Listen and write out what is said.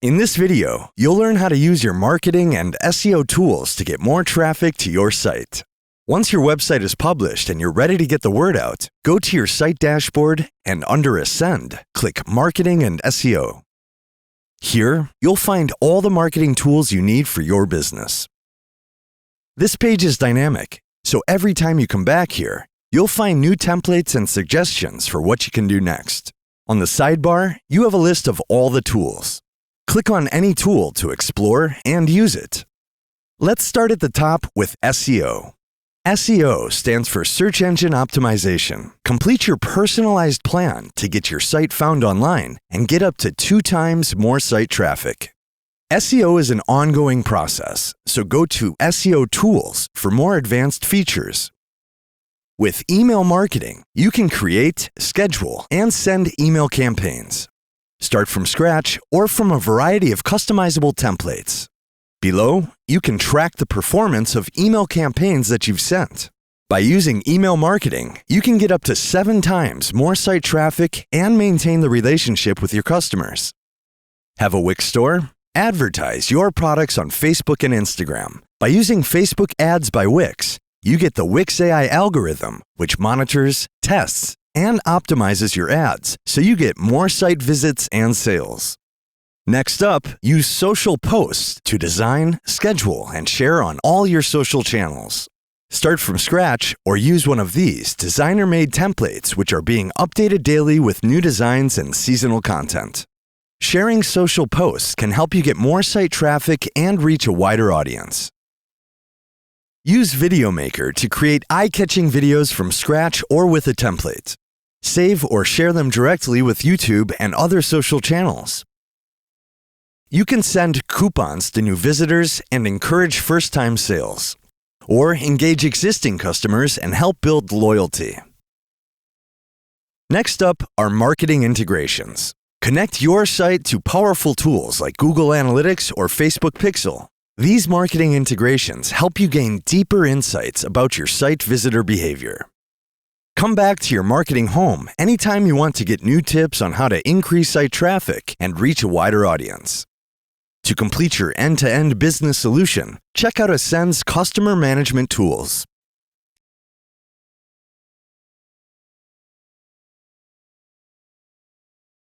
In this video, you'll learn how to use your marketing and SEO tools to get more traffic to your site. Once your website is published and you're ready to get the word out, go to your site dashboard and under Ascend, click Marketing and SEO. Here, you'll find all the marketing tools you need for your business. This page is dynamic, so every time you come back here, you'll find new templates and suggestions for what you can do next. On the sidebar, you have a list of all the tools. Click on any tool to explore and use it. Let's start at the top with SEO. SEO stands for Search Engine Optimization. Complete your personalized plan to get your site found online and get up to 2 times more site traffic. SEO is an ongoing process, so go to SEO Tools for more advanced features. With email marketing, you can create, schedule, and send email campaigns. Start from scratch or from a variety of customizable templates. Below, you can track the performance of email campaigns that you've sent. By using email marketing, you can get up to 7 times more site traffic and maintain the relationship with your customers. Have a Wix store? Advertise your products on Facebook and Instagram. By using Facebook Ads by Wix, you get the Wix AI algorithm, which monitors, tests, and optimizes your ads so you get more site visits and sales. Next up, use social posts to design, schedule, and share on all your social channels. Start from scratch or use one of these designer-made templates which are being updated daily with new designs and seasonal content. Sharing social posts can help you get more site traffic and reach a wider audience. Use Video Maker to create eye-catching videos from scratch or with a template. Save or share them directly with YouTube and other social channels. You can send coupons to new visitors and encourage first-time sales, or engage existing customers and help build loyalty. Next up are marketing integrations. Connect your site to powerful tools like Google Analytics or Facebook Pixel. These marketing integrations help you gain deeper insights about your site visitor behavior. Come back to your marketing home anytime you want to get new tips on how to increase site traffic and reach a wider audience. To complete your end-to-end business solution, check out Ascend's customer management tools.